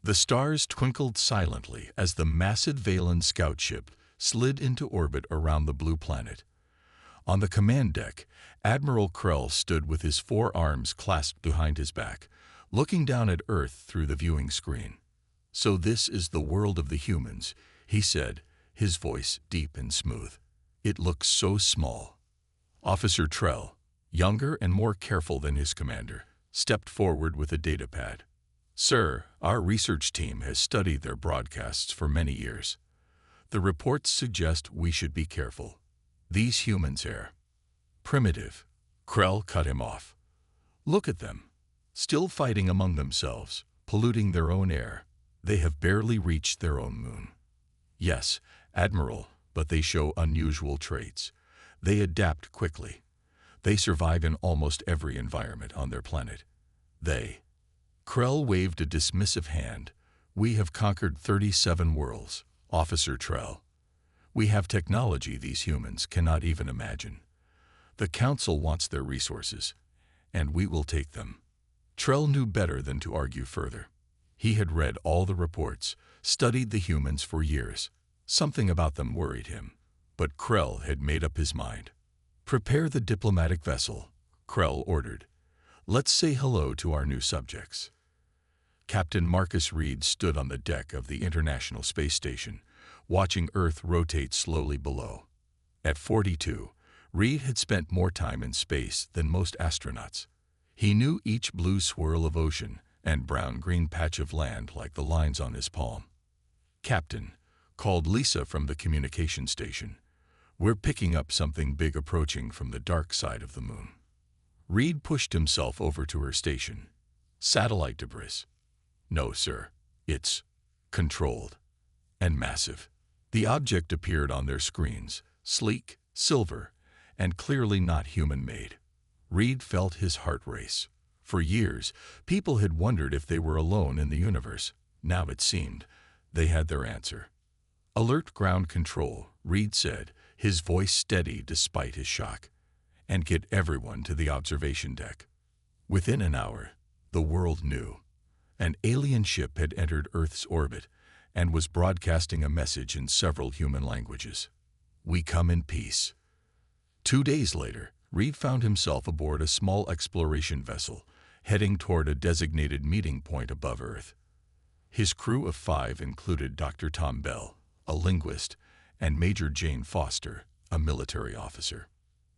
The stars twinkled silently as the massive Valen scout ship slid into orbit around the blue planet. On the command deck, Admiral Krell stood with his forearms clasped behind his back, looking down at Earth through the viewing screen. "So this is the world of the humans," he said, his voice deep and smooth. "It looks so small." Officer Trell, younger and more careful than his commander, stepped forward with a datapad. "Sir, our research team has studied their broadcasts for many years. The reports suggest we should be careful. These humans here, primitive." Krell cut him off. "Look at them, still fighting among themselves, polluting their own air. They have barely reached their own moon." "Yes, Admiral, but they show unusual traits. They adapt quickly. They survive in almost every environment on their planet. They..." Krell waved a dismissive hand. "We have conquered 37 worlds, Officer Trell. We have technology these humans cannot even imagine. The Council wants their resources, and we will take them." Trell knew better than to argue further. He had read all the reports, studied the humans for years. Something about them worried him, but Krell had made up his mind. "Prepare the diplomatic vessel," Krell ordered. "Let's say hello to our new subjects." Captain Marcus Reed stood on the deck of the International Space Station, watching Earth rotate slowly below. At 42, Reed had spent more time in space than most astronauts. He knew each blue swirl of ocean and brown-green patch of land like the lines on his palm. "Captain," called Lisa from the communication station, "we're picking up something big approaching from the dark side of the moon." Reed pushed himself over to her station. "Satellite debris." "No, sir. It's controlled and massive." The object appeared on their screens, sleek, silver, and clearly not human-made. Reed felt his heart race. For years, people had wondered if they were alone in the universe. Now it seemed they had their answer. "Alert ground control," Reed said, his voice steady despite his shock. "And get everyone to the observation deck." Within an hour, the world knew. An alien ship had entered Earth's orbit and was broadcasting a message in several human languages. "We come in peace." 2 days later, Reed found himself aboard a small exploration vessel, heading toward a designated meeting point above Earth. His crew of 5 included Dr. Tom Bell, a linguist, and Major Jane Foster, a military officer.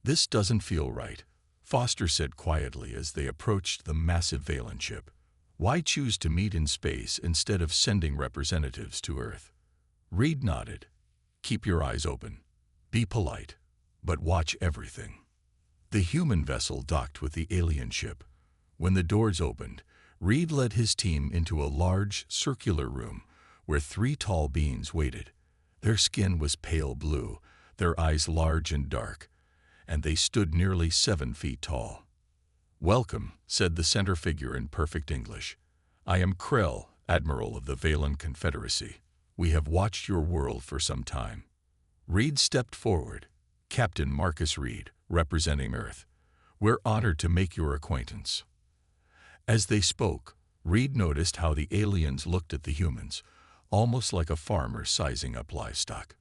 "This doesn't feel right," Foster said quietly as they approached the massive Valen ship. "Why choose to meet in space instead of sending representatives to Earth?" Reed nodded. "Keep your eyes open. Be polite, but watch everything." The human vessel docked with the alien ship. When the doors opened, Reed led his team into a large, circular room where 3 tall beings waited. Their skin was pale blue, their eyes large and dark, and they stood nearly 7 feet tall. "Welcome," said the center figure in perfect English. "I am Krell, Admiral of the Valen Confederacy. We have watched your world for some time." Reed stepped forward. "Captain Marcus Reed, representing Earth. We're honored to make your acquaintance." As they spoke, Reed noticed how the aliens looked at the humans, almost like a farmer sizing up livestock.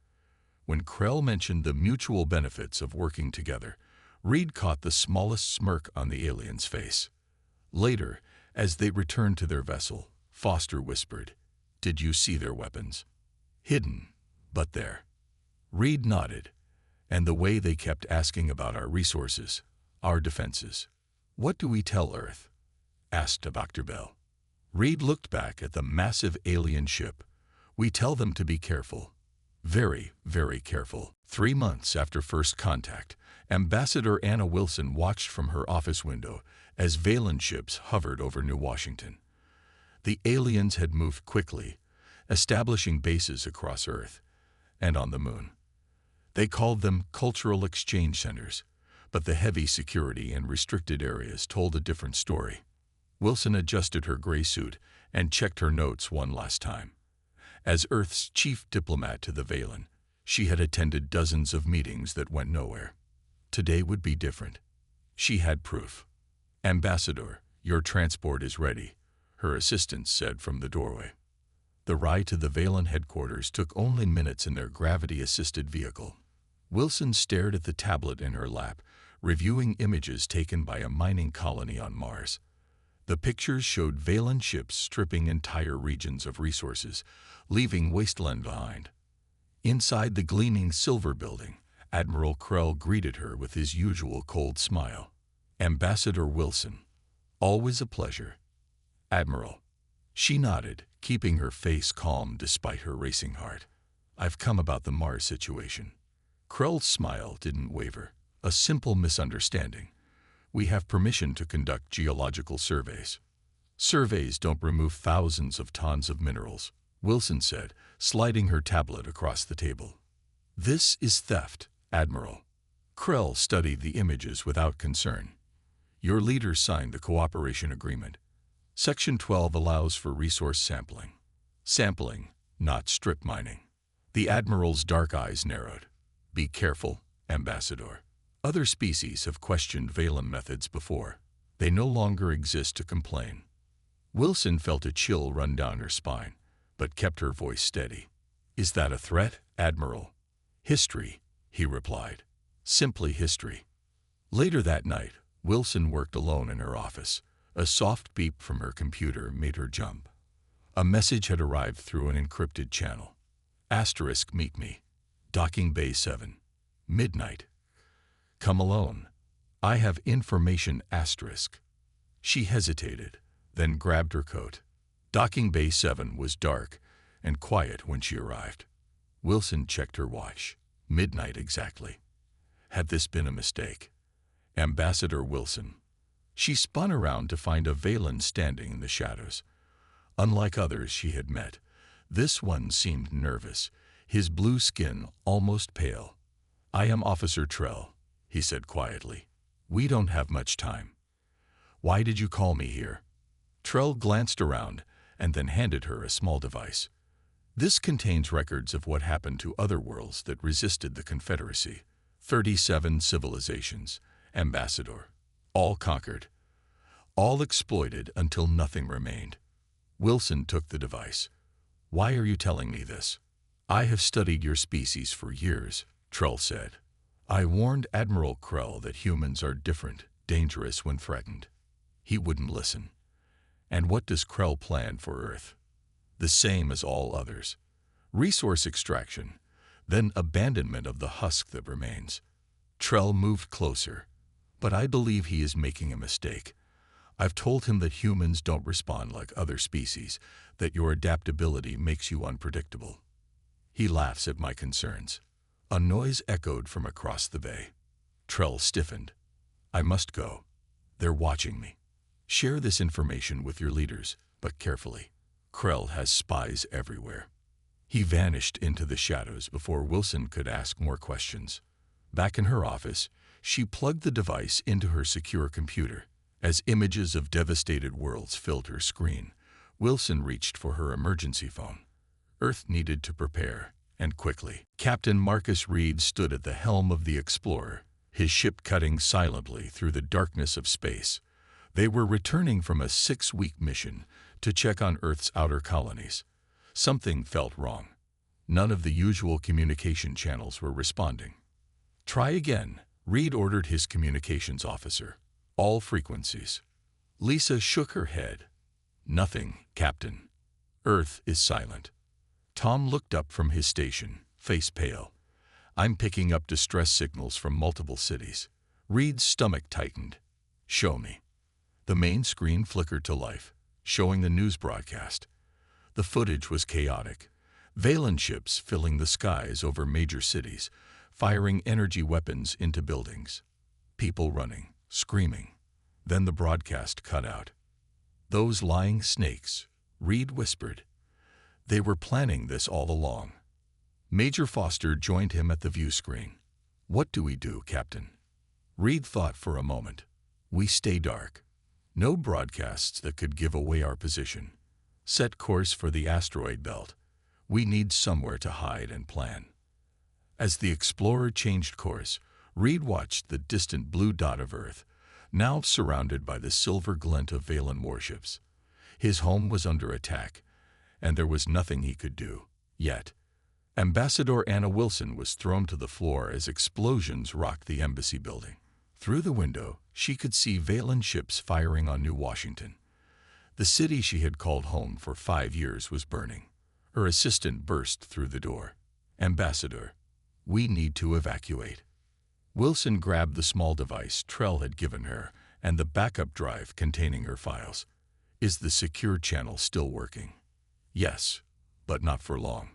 When Krell mentioned the mutual benefits of working together, Reed caught the smallest smirk on the alien's face. Later, as they returned to their vessel, Foster whispered, "Did you see their weapons? Hidden, but there." Reed nodded. "And the way they kept asking about our resources, our defenses." "What do we tell Earth?" asked Dr. Bell. Reed looked back at the massive alien ship. "We tell them to be careful. Very, very careful." 3 months after first contact, Ambassador Anna Wilson watched from her office window as Valen ships hovered over New Washington. The aliens had moved quickly, establishing bases across Earth and on the moon. They called them cultural exchange centers, but the heavy security and restricted areas told a different story. Wilson adjusted her gray suit and checked her notes one last time. As Earth's chief diplomat to the Valen, she had attended dozens of meetings that went nowhere. Today would be different. She had proof. "Ambassador, your transport is ready," her assistant said from the doorway. The ride to the Valen headquarters took only minutes in their gravity-assisted vehicle. Wilson stared at the tablet in her lap, reviewing images taken by a mining colony on Mars. The pictures showed Valen ships stripping entire regions of resources, leaving wasteland behind. Inside the gleaming silver building, Admiral Krell greeted her with his usual cold smile. "Ambassador Wilson, always a pleasure." "Admiral." She nodded, keeping her face calm despite her racing heart. "I've come about the Mars situation." Krell's smile didn't waver. "A simple misunderstanding. We have permission to conduct geological surveys." "Surveys don't remove thousands of tons of minerals," Wilson said, sliding her tablet across the table. "This is theft, Admiral." Krell studied the images without concern. "Your leader signed the cooperation agreement. Section 12 allows for resource sampling." "Sampling, not strip mining." The Admiral's dark eyes narrowed. "Be careful, Ambassador. Other species have questioned Valen methods before. They no longer exist to complain." Wilson felt a chill run down her spine, but kept her voice steady. "Is that a threat, Admiral?" "History," he replied. "Simply history." Later that night, Wilson worked alone in her office. A soft beep from her computer made her jump. A message had arrived through an encrypted channel. "Asterisk meet me. Docking Bay 7. Midnight. Come alone. I have information asterisk." She hesitated, then grabbed her coat. Docking Bay 7 was dark and quiet when she arrived. Wilson checked her watch. Midnight exactly. Had this been a mistake? "Ambassador Wilson." She spun around to find a Valen standing in the shadows. Unlike others she had met, this one seemed nervous, his blue skin almost pale. "I am Officer Trell," he said quietly. "We don't have much time." "Why did you call me here?" Trell glanced around and then handed her a small device. "This contains records of what happened to other worlds that resisted the Confederacy. 37 civilizations, Ambassador. All conquered. All exploited until nothing remained." Wilson took the device. "Why are you telling me this?" "I have studied your species for years," Trell said. "I warned Admiral Krell that humans are different, dangerous when threatened. He wouldn't listen. And what does Krell plan for Earth? The same as all others. Resource extraction, then abandonment of the husk that remains." Trell moved closer. "But I believe he is making a mistake. I've told him that humans don't respond like other species, that your adaptability makes you unpredictable. He laughs at my concerns." A noise echoed from across the bay. Trell stiffened. "I must go. They're watching me. Share this information with your leaders, but carefully. Krell has spies everywhere." He vanished into the shadows before Wilson could ask more questions. Back in her office, she plugged the device into her secure computer. As images of devastated worlds filled her screen, Wilson reached for her emergency phone. Earth needed to prepare, and quickly. Captain Marcus Reed stood at the helm of the Explorer, his ship cutting silently through the darkness of space. They were returning from a 6-week mission to check on Earth's outer colonies. Something felt wrong. None of the usual communication channels were responding. "Try again," Reed ordered his communications officer. "All frequencies." Lisa shook her head. "Nothing, Captain. Earth is silent." Tom looked up from his station, face pale. "I'm picking up distress signals from multiple cities." Reed's stomach tightened. "Show me." The main screen flickered to life, showing the news broadcast. The footage was chaotic. Valen ships filling the skies over major cities, firing energy weapons into buildings. People running, screaming. Then the broadcast cut out. "Those lying snakes," Reed whispered. "They were planning this all along." Major Foster joined him at the view screen. "What do we do, Captain?" Reed thought for a moment. "We stay dark. No broadcasts that could give away our position. Set course for the asteroid belt. We need somewhere to hide and plan." As the Explorer changed course, Reed watched the distant blue dot of Earth, now surrounded by the silver glint of Valen warships. His home was under attack, and there was nothing he could do. Yet, Ambassador Anna Wilson was thrown to the floor as explosions rocked the embassy building. Through the window, she could see Valen ships firing on New Washington. The city she had called home for 5 years was burning. Her assistant burst through the door. "Ambassador, we need to evacuate." Wilson grabbed the small device Trell had given her and the backup drive containing her files. "Is the secure channel still working?" "Yes, but not for long."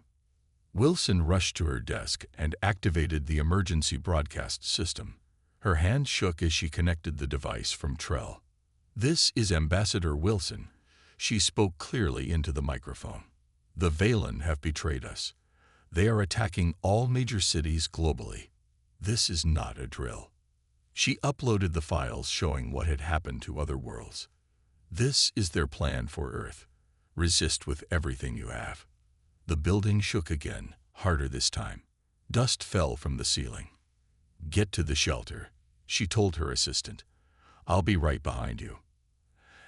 Wilson rushed to her desk and activated the emergency broadcast system. Her hand shook as she connected the device from Trell. "This is Ambassador Wilson." She spoke clearly into the microphone. "The Valen have betrayed us. They are attacking all major cities globally. This is not a drill." She uploaded the files showing what had happened to other worlds. "This is their plan for Earth. Resist with everything you have." The building shook again, harder this time. Dust fell from the ceiling. "Get to the shelter," she told her assistant. "I'll be right behind you."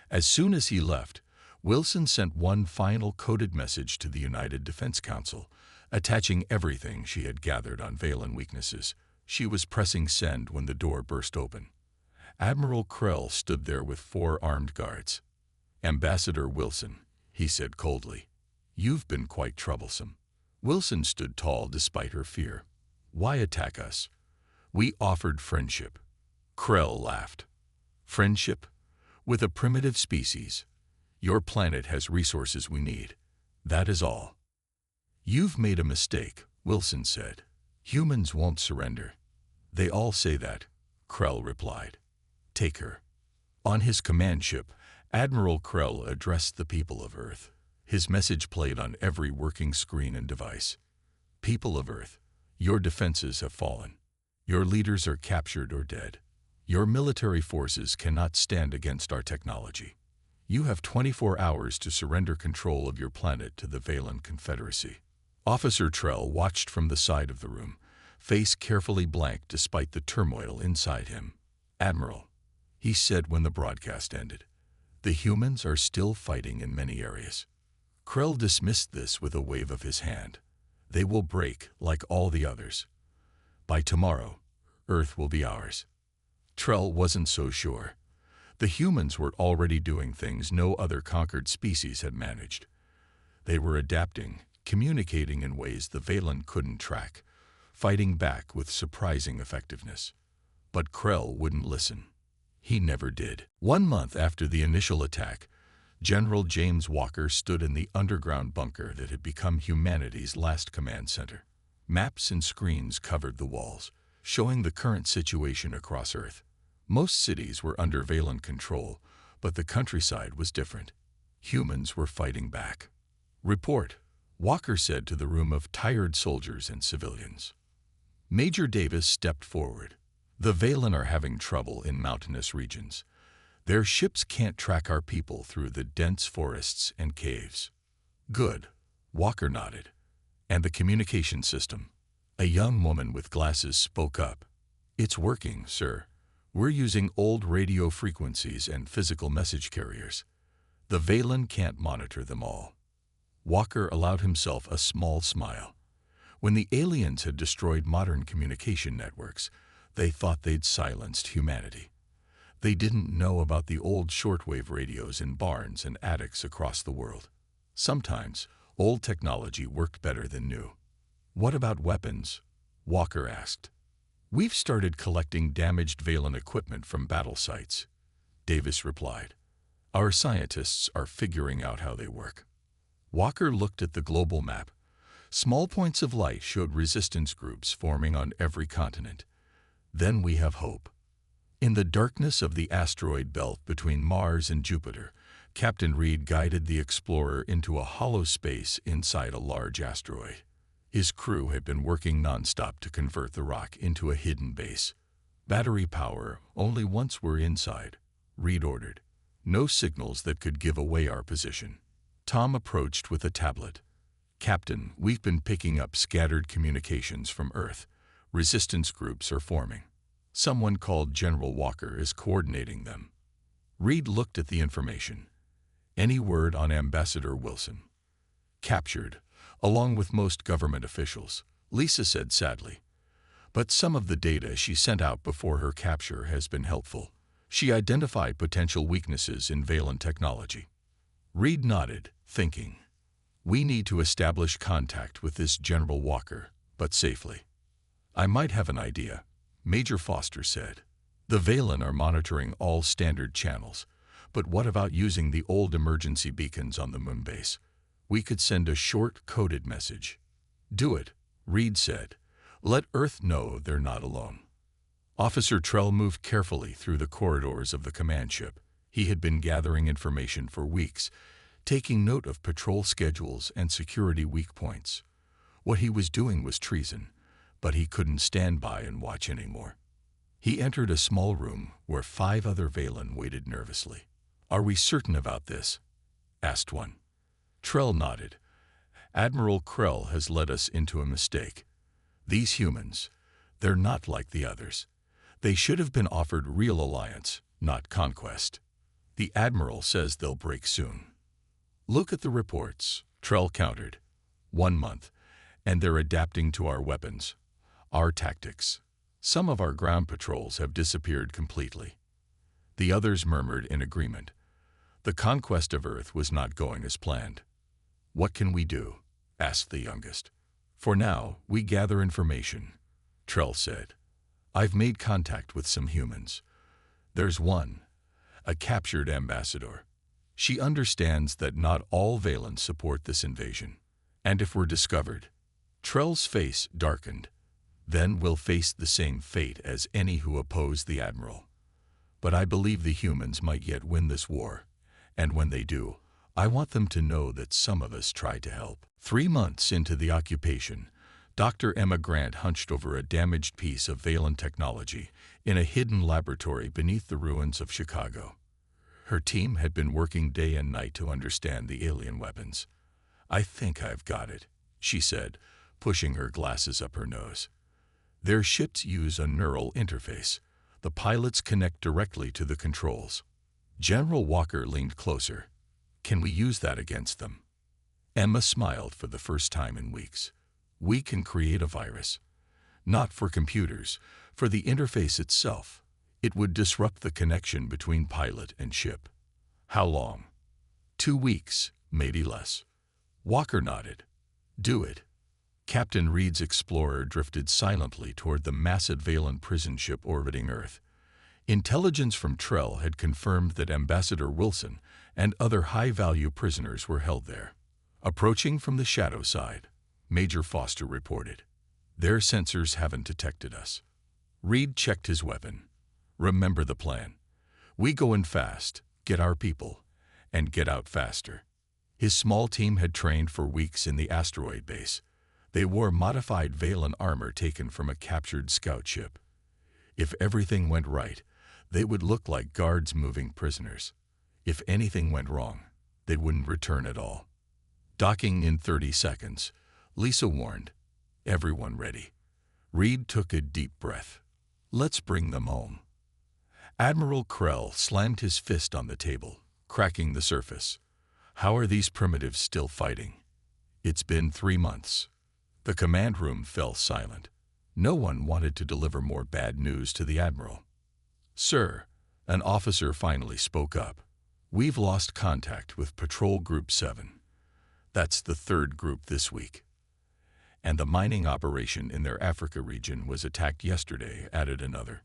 As soon as he left, Wilson sent one final coded message to the United Defense Council, attaching everything she had gathered on Valen weaknesses. She was pressing send when the door burst open. Admiral Krell stood there with 4 armed guards. "Ambassador Wilson," he said coldly, "you've been quite troublesome." Wilson stood tall despite her fear. "Why attack us? We offered friendship." Krell laughed. "Friendship? With a primitive species? Your planet has resources we need. That is all." "You've made a mistake," Wilson said. "Humans won't surrender." "They all say that," Krell replied. "Take her." On his command ship, Admiral Krell addressed the people of Earth. His message played on every working screen and device. "People of Earth, your defenses have fallen. Your leaders are captured or dead. Your military forces cannot stand against our technology. You have 24 hours to surrender control of your planet to the Valen Confederacy." Officer Trell watched from the side of the room, face carefully blank despite the turmoil inside him. "Admiral," he said when the broadcast ended, "the humans are still fighting in many areas." Krell dismissed this with a wave of his hand. "They will break like all the others. By tomorrow, Earth will be ours." Trell wasn't so sure. The humans were already doing things no other conquered species had managed. They were adapting, communicating in ways the Valen couldn't track, fighting back with surprising effectiveness. But Krell wouldn't listen. He never did. 1 month after the initial attack, General James Walker stood in the underground bunker that had become humanity's last command center. Maps and screens covered the walls, showing the current situation across Earth. Most cities were under Valen control, but the countryside was different. Humans were fighting back. "Report," Walker said to the room of tired soldiers and civilians. Major Davis stepped forward. "The Valen are having trouble in mountainous regions. Their ships can't track our people through the dense forests and caves." "Good," Walker nodded. "And the communication system?" A young woman with glasses spoke up. "It's working, sir. We're using old radio frequencies and physical message carriers. The Valen can't monitor them all." Walker allowed himself a small smile. When the aliens had destroyed modern communication networks, they thought they'd silenced humanity. They didn't know about the old shortwave radios in barns and attics across the world. Sometimes, old technology worked better than new. "What about weapons?" Walker asked. "We've started collecting damaged Valen equipment from battle sites," Davis replied. "Our scientists are figuring out how they work." Walker looked at the global map. Small points of light showed resistance groups forming on every continent. "Then we have hope." In the darkness of the asteroid belt between Mars and Jupiter, Captain Reed guided the explorer into a hollow space inside a large asteroid. His crew had been working nonstop to convert the rock into a hidden base. "Battery power only once we're inside," Reed ordered. "No signals that could give away our position." Tom approached with a tablet. "Captain, we've been picking up scattered communications from Earth. Resistance groups are forming. Someone called General Walker is coordinating them." Reed looked at the information. "Any word on Ambassador Wilson?" captured, along with most government officials, Lisa said sadly. But some of the data she sent out before her capture has been helpful. She identified potential weaknesses in Valen technology. Reed nodded, thinking. We need to establish contact with this General Walker, but safely. I might have an idea, Major Foster said. The Valen are monitoring all standard channels, but what about using the old emergency beacons on the moonbase? We could send a short, coded message. Do it, Reed said. Let Earth know they're not alone. Officer Trell moved carefully through the corridors of the command ship. He had been gathering information for weeks, taking note of patrol schedules and security weak points. What he was doing was treason, but he couldn't stand by and watch anymore. He entered a small room where 5 other Valen waited nervously. Are we certain about this? Asked one. Trell nodded. Admiral Krell has led us into a mistake. These humans, they're not like the others. They should have been offered real alliance, not conquest. The Admiral says they'll break soon. Look at the reports, Trell countered. 1 month, and they're adapting to our weapons, our tactics. Some of our ground patrols have disappeared completely. The others murmured in agreement. The conquest of Earth was not going as planned. What can we do? Asked the youngest. For now, we gather information, Trell said. I've made contact with some humans. There's one, a captured ambassador. She understands that not all Valens support this invasion. And if we're discovered, Trell's face darkened. Then we'll face the same fate as any who oppose the Admiral. But I believe the humans might yet win this war. And when they do, I want them to know that some of us tried to help. 3 months into the occupation, Dr. Emma Grant hunched over a damaged piece of Valen technology in a hidden laboratory beneath the ruins of Chicago. Her team had been working day and night to understand the alien weapons. I think I've got it, she said, pushing her glasses up her nose. Their ships use a neural interface. The pilots connect directly to the controls. General Walker leaned closer. Can we use that against them? Emma smiled for the first time in weeks. We can create a virus. Not for computers, for the interface itself. It would disrupt the connection between pilot and ship. How long? 2 weeks, maybe less. Walker nodded. Do it. Captain Reed's explorer drifted silently toward the massive Valen prison ship orbiting Earth. Intelligence from Trell had confirmed that Ambassador Wilson and other high-value prisoners were held there. Approaching from the shadow side, Major Foster reported. Their sensors haven't detected us. Reed checked his weapon. Remember the plan. We go in fast, get our people, and get out faster. His small team had trained for weeks in the asteroid base. They wore modified Valen armor taken from a captured scout ship. If everything went right, they would look like guards moving prisoners. If anything went wrong, they wouldn't return at all. Docking in 30 seconds, Lisa warned. Everyone ready. Reed took a deep breath. Let's bring them home. Admiral Krell slammed his fist on the table, cracking the surface. How are these primitives still fighting? It's been 3 months. The command room fell silent. No one wanted to deliver more bad news to the Admiral. Sir, an officer finally spoke up. We've lost contact with Patrol Group 7. That's the 3rd group this week. And the mining operation in their Africa region was attacked yesterday, added another.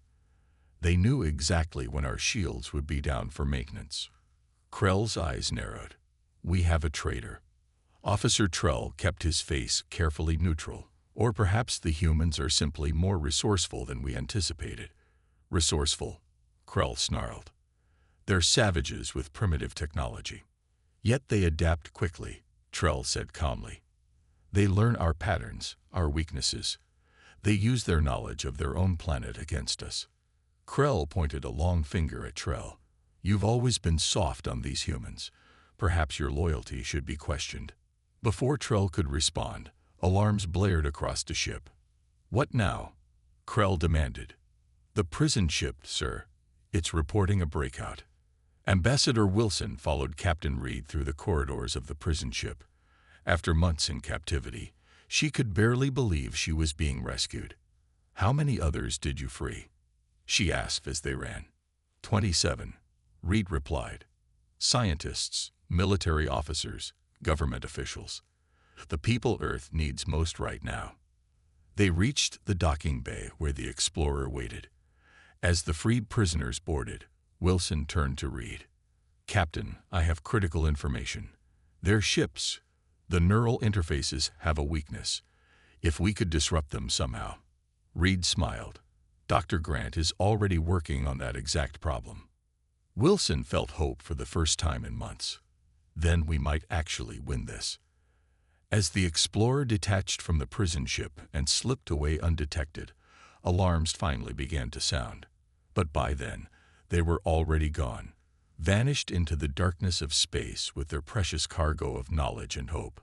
They knew exactly when our shields would be down for maintenance. Krell's eyes narrowed. We have a traitor. Officer Trell kept his face carefully neutral. Or perhaps the humans are simply more resourceful than we anticipated. Resourceful, Krell snarled. They're savages with primitive technology. Yet they adapt quickly, Trell said calmly. They learn our patterns, our weaknesses. They use their knowledge of their own planet against us. Krell pointed a long finger at Trell. You've always been soft on these humans. Perhaps your loyalty should be questioned. Before Trell could respond, alarms blared across the ship. What now? Krell demanded. The prison ship, sir. It's reporting a breakout. Ambassador Wilson followed Captain Reed through the corridors of the prison ship. After months in captivity, she could barely believe she was being rescued. "How many others did you free?" she asked as they ran. 27, Reed replied. "Scientists, military officers, government officials. The people Earth needs most right now." They reached the docking bay where the explorer waited. As the freed prisoners boarded, Wilson turned to Reed. "Captain, I have critical information. Their ships, the neural interfaces, have a weakness. If we could disrupt them somehow." Reed smiled. "Dr. Grant is already working on that exact problem." Wilson felt hope for the first time in months. Then we might actually win this. As the explorer detached from the prison ship and slipped away undetected, alarms finally began to sound. But by then, they were already gone, vanished into the darkness of space with their precious cargo of knowledge and hope.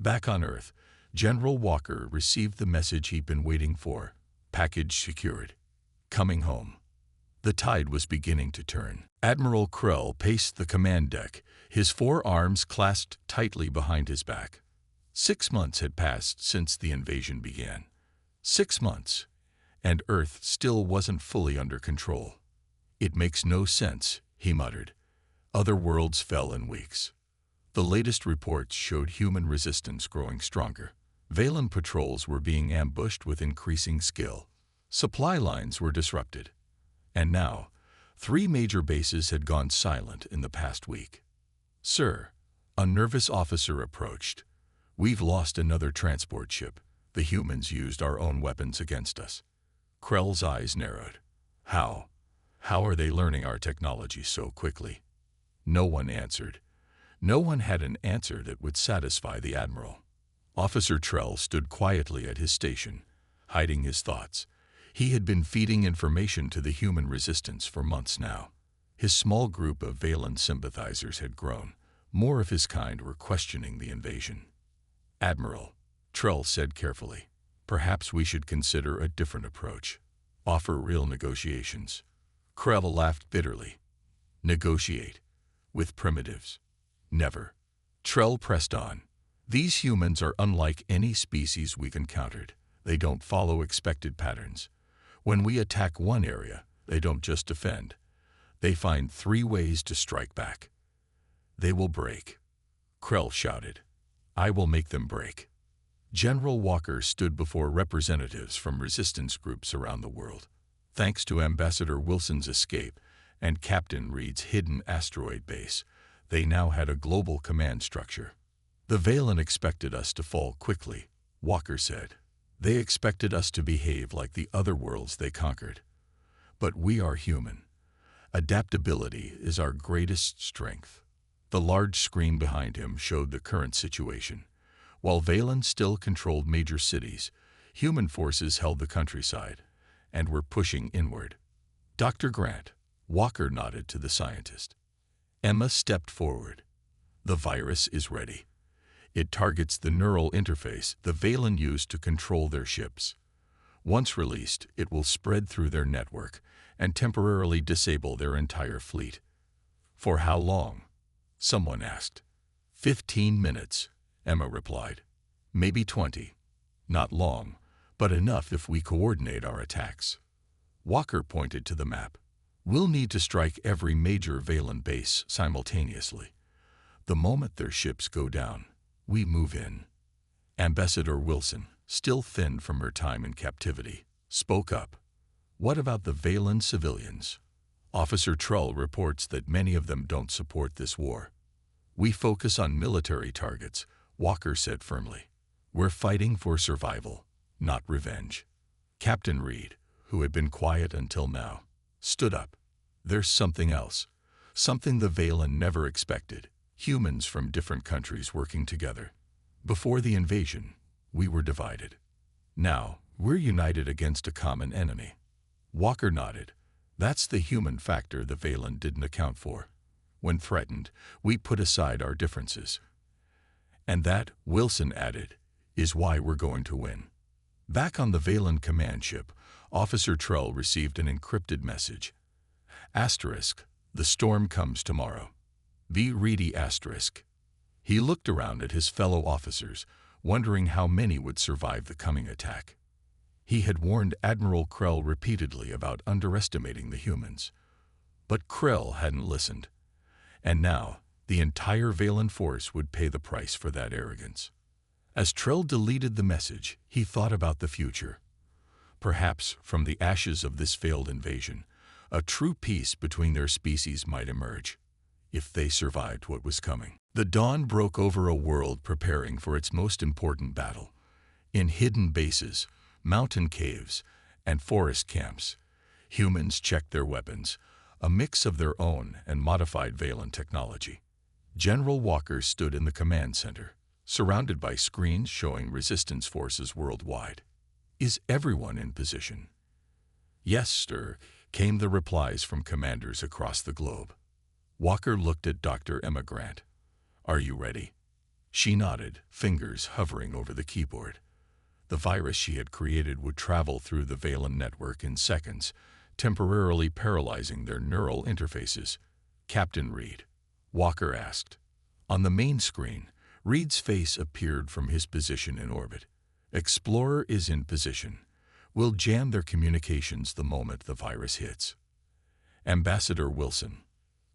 Back on Earth, General Walker received the message he'd been waiting for. Package secured. Coming home. The tide was beginning to turn. Admiral Krell paced the command deck, his forearms clasped tightly behind his back. 6 months had passed since the invasion began. 6 months, and Earth still wasn't fully under control. "It makes no sense," he muttered. Other worlds fell in weeks. The latest reports showed human resistance growing stronger. Valen patrols were being ambushed with increasing skill. Supply lines were disrupted. And now, 3 major bases had gone silent in the past week. "Sir," a nervous officer approached. "We've lost another transport ship. The humans used our own weapons against us." Krell's eyes narrowed. "How? How are they learning our technology so quickly?" No one answered. No one had an answer that would satisfy the Admiral. Officer Trell stood quietly at his station, hiding his thoughts. He had been feeding information to the human resistance for months now. His small group of Valen sympathizers had grown. More of his kind were questioning the invasion. "Admiral," Trell said carefully, "perhaps we should consider a different approach. Offer real negotiations." Krell laughed bitterly. "Negotiate? With primitives? Never." Trell pressed on. "These humans are unlike any species we've encountered. They don't follow expected patterns. When we attack one area, they don't just defend. They find 3 ways to strike back. They will break." Krell shouted. "I will make them break." General Walker stood before representatives from resistance groups around the world. Thanks to Ambassador Wilson's escape and Captain Reed's hidden asteroid base, they now had a global command structure. "The Valen expected us to fall quickly," Walker said. "They expected us to behave like the other worlds they conquered. But we are human. Adaptability is our greatest strength." The large screen behind him showed the current situation. While Valen still controlled major cities, human forces held the countryside and were pushing inward. "Dr. Grant," Walker nodded to the scientist. Emma stepped forward. "The virus is ready. It targets the neural interface the Valen used to control their ships. Once released, it will spread through their network and temporarily disable their entire fleet." "For how long?" someone asked. 15 minutes, Emma replied. "Maybe 20. Not long, but enough if we coordinate our attacks." Walker pointed to the map. "We'll need to strike every major Valen base simultaneously. The moment their ships go down, we move in." Ambassador Wilson, still thin from her time in captivity, spoke up. "What about the Valen civilians? Officer Trull reports that many of them don't support this war." "We focus on military targets," Walker said firmly. "We're fighting for survival, not revenge." Captain Reed, who had been quiet until now, stood up. "There's something else, something the Valen never expected. Humans from different countries working together. Before the invasion, we were divided. Now, we're united against a common enemy." Walker nodded. "That's the human factor the Valen didn't account for. When threatened, we put aside our differences. And that," Wilson added, "is why we're going to win." Back on the Valen command ship, Officer Trull received an encrypted message. "*, the storm comes tomorrow. Be ready, *. He looked around at his fellow officers, wondering how many would survive the coming attack. He had warned Admiral Krell repeatedly about underestimating the humans. But Krell hadn't listened. And now, the entire Valen force would pay the price for that arrogance. As Krell deleted the message, he thought about the future. Perhaps, from the ashes of this failed invasion, a true peace between their species might emerge, if they survived what was coming. The dawn broke over a world preparing for its most important battle. In hidden bases, mountain caves, and forest camps, humans checked their weapons, a mix of their own and modified Valen technology. General Walker stood in the command center, surrounded by screens showing resistance forces worldwide. "Is everyone in position?" "Yes, sir," came the replies from commanders across the globe. Walker looked at Dr. Emma Grant. "Are you ready?" She nodded, fingers hovering over the keyboard. The virus she had created would travel through the Valen network in seconds, temporarily paralyzing their neural interfaces. "Captain Reed?" Walker asked. On the main screen, Reed's face appeared from his position in orbit. "Explorer is in position. We'll jam their communications the moment the virus hits." Ambassador Wilson.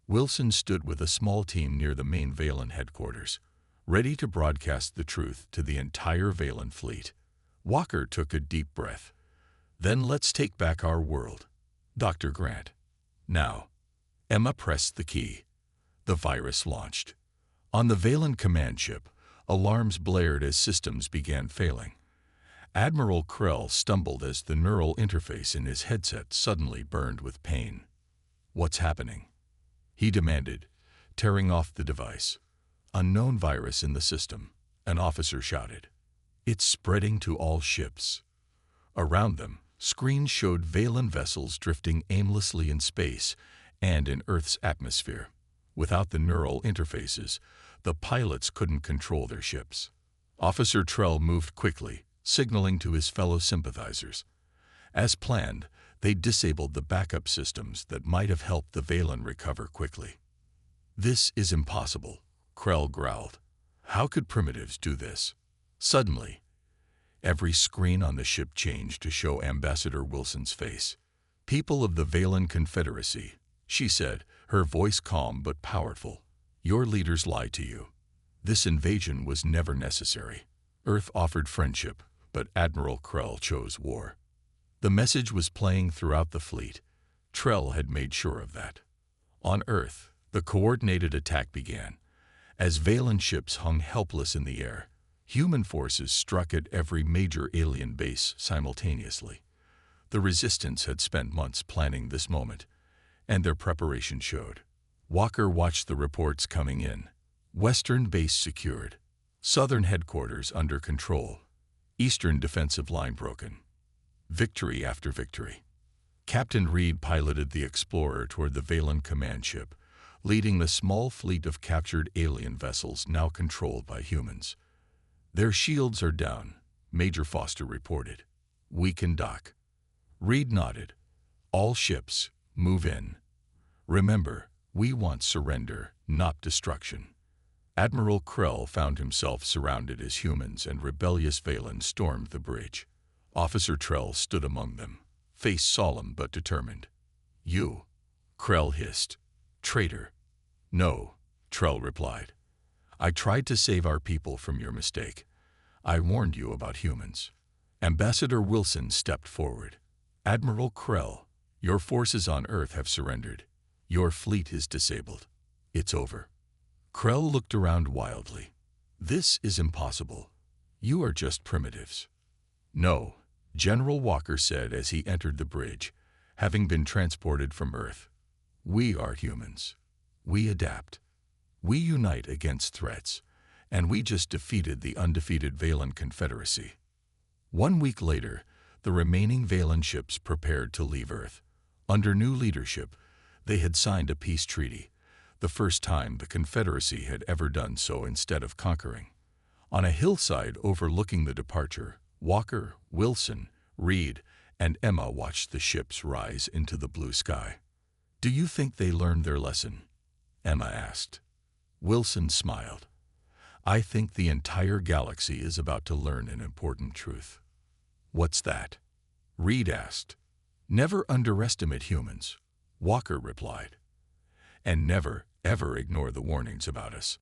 Wilson stood with a small team near the main Valen headquarters, ready to broadcast the truth to the entire Valen fleet. Walker took a deep breath. "Then let's take back our world." "Dr. Grant." "Now." Emma pressed the key. The virus launched. On the Valen command ship, alarms blared as systems began failing. Admiral Krell stumbled as the neural interface in his headset suddenly burned with pain. "What's happening?" he demanded, tearing off the device. "Unknown virus in the system," an officer shouted. "It's spreading to all ships." Around them, screens showed Valen vessels drifting aimlessly in space and in Earth's atmosphere. Without the neural interfaces, the pilots couldn't control their ships. Officer Trell moved quickly, signaling to his fellow sympathizers. As planned, they disabled the backup systems that might have helped the Valen recover quickly. "This is impossible," Krell growled. "How could primitives do this?" Suddenly, every screen on the ship changed to show Ambassador Wilson's face. "People of the Valen Confederacy," she said, her voice calm but powerful. "Your leaders lied to you. This invasion was never necessary. Earth offered friendship, but Admiral Krell chose war." The message was playing throughout the fleet. Trell had made sure of that. On Earth, the coordinated attack began. As Valen ships hung helpless in the air, human forces struck at every major alien base simultaneously. The Resistance had spent months planning this moment, and their preparation showed. Walker watched the reports coming in. Western base secured. Southern headquarters under control. Eastern defensive line broken. Victory after victory. Captain Reed piloted the Explorer toward the Valen command ship, leading the small fleet of captured alien vessels now controlled by humans. "Their shields are down," Major Foster reported. "We can dock." Reed nodded. "All ships, move in. Remember, we want surrender, not destruction." Admiral Krell found himself surrounded as humans and rebellious Valen stormed the bridge. Officer Trell stood among them, face solemn but determined. "You," Krell hissed. "Traitor." "No," Trell replied. "I tried to save our people from your mistake. I warned you about humans." Ambassador Wilson stepped forward. "Admiral Krell, your forces on Earth have surrendered. Your fleet is disabled. It's over." Krell looked around wildly. "This is impossible. You are just primitives." "No," General Walker said as he entered the bridge, having been transported from Earth. "We are humans. We adapt. We unite against threats, and we just defeated the undefeated Valen Confederacy." 1 week later, the remaining Valen ships prepared to leave Earth. Under new leadership, they had signed a peace treaty, the first time the Confederacy had ever done so instead of conquering. On a hillside overlooking the departure, Walker, Wilson, Reed, and Emma watched the ships rise into the blue sky. "Do you think they learned their lesson?" Emma asked. Wilson smiled. I think the entire galaxy is about to learn an important truth. What's that? Reed asked. Never underestimate humans, Walker replied. And never, ever ignore the warnings about us.